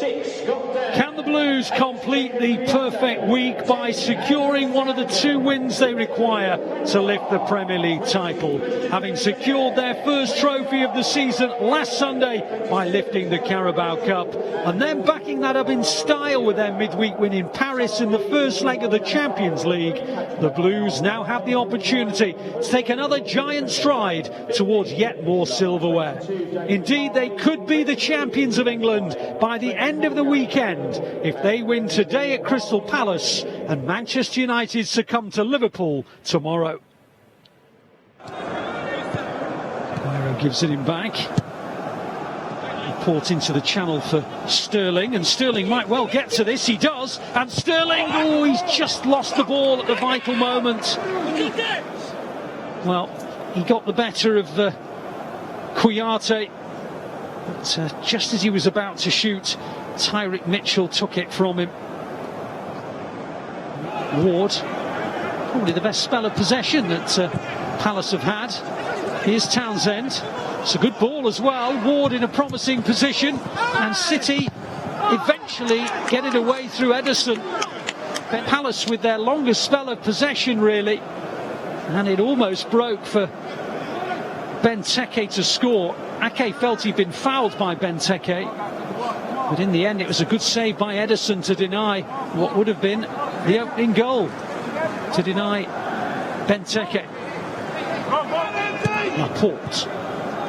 Can the Blues complete the perfect week by securing one of the 2 wins they require to lift the Premier League title, having secured their first trophy of the season last Sunday by lifting the Carabao Cup, and then backing that up in style with their midweek win in Paris in the first leg of the Champions League? The Blues now have the opportunity to take another giant stride towards yet more silverware. Indeed, they could be the champions of England by the end of the weekend if they win today at Crystal Palace and Manchester United succumb to Liverpool tomorrow. Aguero gives it him back. Port into the channel for Sterling, and Sterling might well get to this. He does, and Sterling, oh, he's just lost the ball at the vital moment. Well, he got the better of Kouyaté, but just as he was about to shoot, Tyrick Mitchell took it from him. Ward, probably the best spell of possession that Palace have had. Here's Townsend. It's a good ball as well. Ward in a promising position, and City eventually get it away through Ederson. Palace with their longest spell of possession, really, and it almost broke for Benteke to score. Ake felt he'd been fouled by Benteke, but in the end it was a good save by Ederson to deny what would have been the opening goal, to deny Benteke. Laporte,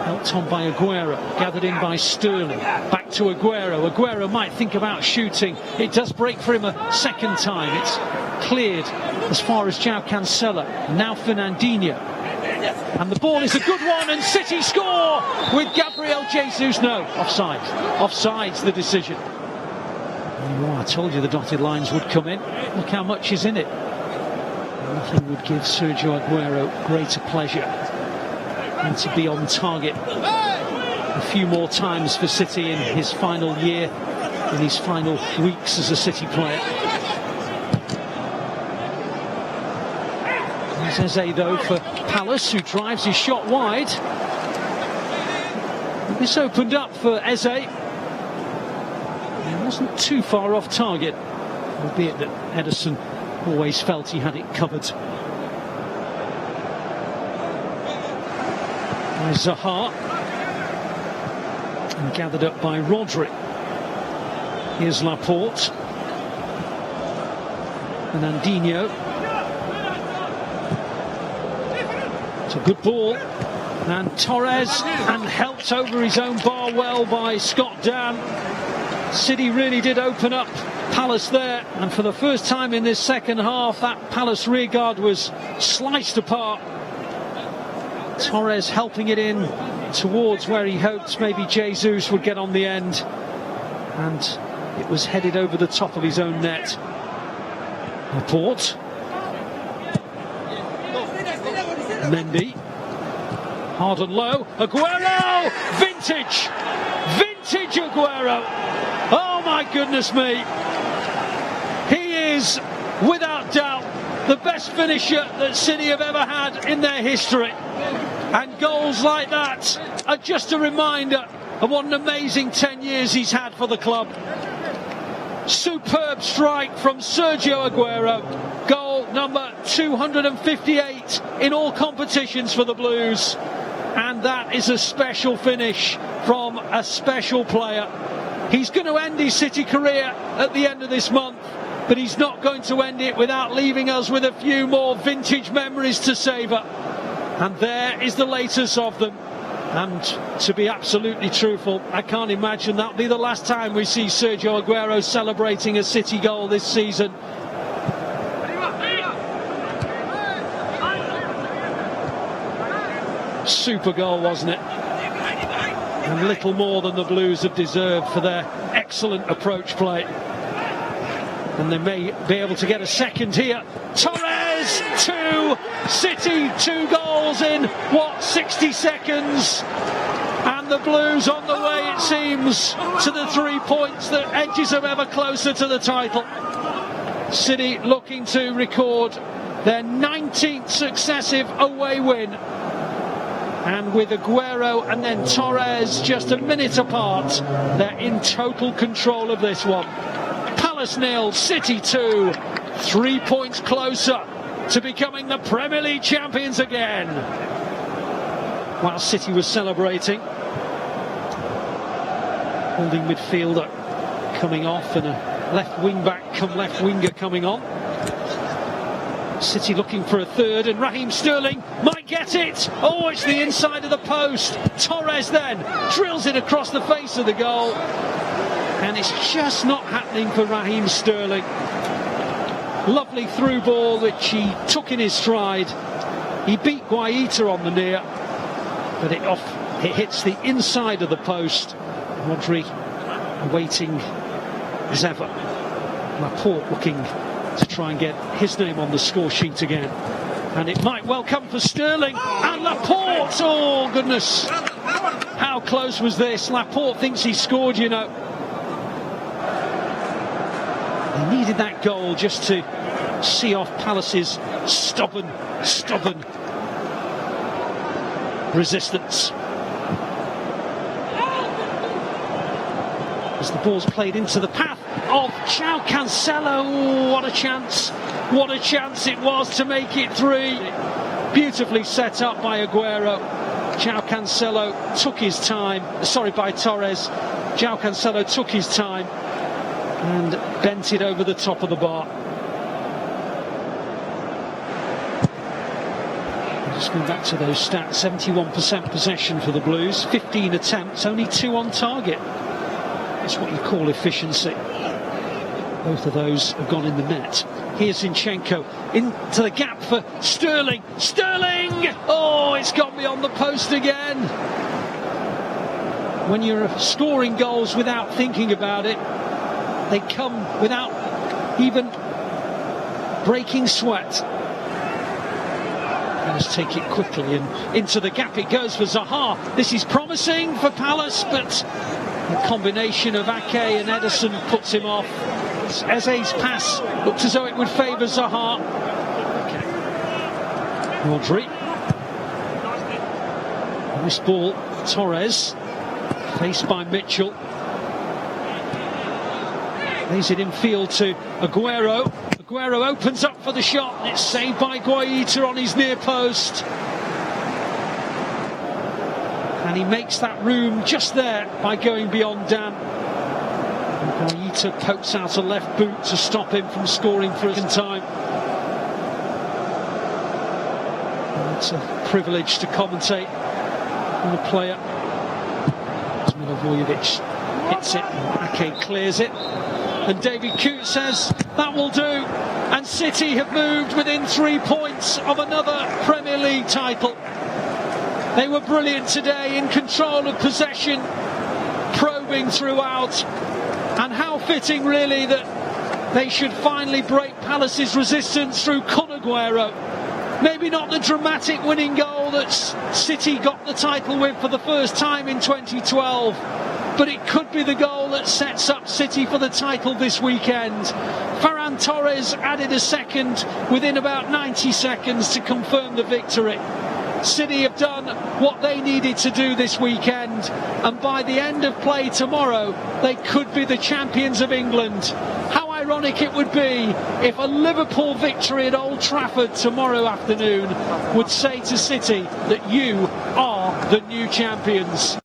helped on by Aguero, gathered in by Sterling, back to Aguero. Aguero might think about shooting. It does break for him a second time. It's cleared as far as João Cancelo. Now Fernandinho, and the ball is a good one, and City score with Gabriel Jesus. No, offside. Offside's the decision. Oh, I told you the dotted lines would come in. Look how much is in it. Nothing would give Sergio Aguero greater pleasure than to be on target a few more times for City in his final year, in his final weeks as a City player. There's Eze though for Palace, who drives his shot wide. This opened up for Eze. He wasn't too far off target, albeit that Ederson always felt he had it covered. By Zaha, and gathered up by Rodri. Here's Laporte, Fernandinho. It's a good ball, and Torres, and helped over his own bar well by Scott Dan. City really did open up Palace there, and for the first time in this second half, that Palace rearguard was sliced apart. Torres helping it in towards where he hoped maybe Jesus would get on the end, and it was headed over the top of his own net. Laporte, Mendy, hard and low, Aguero, vintage Aguero. Oh my goodness me, he is without doubt the best finisher that City have ever had in their history. And goals like that are just a reminder of what an amazing 10 years he's had for the club. Superb strike from Sergio Aguero. Goal number 258 in all competitions for the Blues. And that is a special finish from a special player. He's going to end his City career at the end of this month, but he's not going to end it without leaving us with a few more vintage memories to savour. And there is the latest of them. And to be absolutely truthful, I can't imagine that'll be the last time we see Sergio Aguero celebrating a City goal this season. Super goal, wasn't it? And little more than the Blues have deserved for their excellent approach play. And they may be able to get a second here. Torres, 2, City 2 goals in, 60 seconds? And the Blues on the way, it seems, to the 3 points that edges them ever closer to the title. City looking to record their 19th successive away win. And with Aguero and then Torres just a minute apart, they're in total control of this one. Palace 0, City 2, 3 points closer to becoming the Premier League champions again. While City was celebrating, holding midfielder coming off and a left wing back come left winger coming on. City looking for a third, and Raheem Sterling might get it. Oh, it's the inside of the post. Torres then drills it across the face of the goal, and it's just not happening for Raheem Sterling. Lovely through ball which he took in his stride. He beat Guaita on the near, but it hits the inside of the post. Rodri waiting as ever. Laporte looking to try and get his name on the score sheet again, and it might well come for Sterling and Laporte. Oh goodness, how close was this? Laporte thinks he scored, you know. They needed that goal just to see off Palace's stubborn resistance. As the ball's played into the path of João Cancelo. Ooh, what a chance it was to make it 3. Beautifully set up by Aguero. João Cancelo took his time, by Torres. João Cancelo took his time and bent it over the top of the bar. Just going back to those stats, 71% possession for the Blues, 15 attempts, only 2 on target. That's what you call efficiency. Both of those have gone in the net. Here's Zinchenko into the gap for Sterling. Sterling! Oh, it's gone beyond the post again. When you're scoring goals without thinking about it, they come without even breaking sweat. Let's take it quickly, and into the gap it goes for Zaha. This is promising for Palace, but the combination of Ake and Ederson puts him off. Eze's pass looked as though it would favour Zaha. Rodri. And this ball, Torres, faced by Mitchell. Lays it in field to Aguero. Aguero opens up for the shot, and it's saved by Guaita on his near post. And he makes that room just there by going beyond Dan. And Guaita pokes out a left boot to stop him from scoring for a second time. And it's a privilege to commentate on a player. Milivojevic hits it, and Ake clears it. And David Coote says that will do, and City have moved within 3 points of another Premier League title. They were brilliant today, in control of possession, probing throughout, and how fitting really that they should finally break Palace's resistance through Aguero. Maybe not the dramatic winning goal that City got the title with for the first time in 2012, but it could be the goal that sets up City for the title this weekend. Ferran Torres added a second within about 90 seconds to confirm the victory. City have done what they needed to do this weekend, and by the end of play tomorrow, they could be the champions of England. How ironic it would be if a Liverpool victory at Old Trafford tomorrow afternoon would say to City that you are the new champions.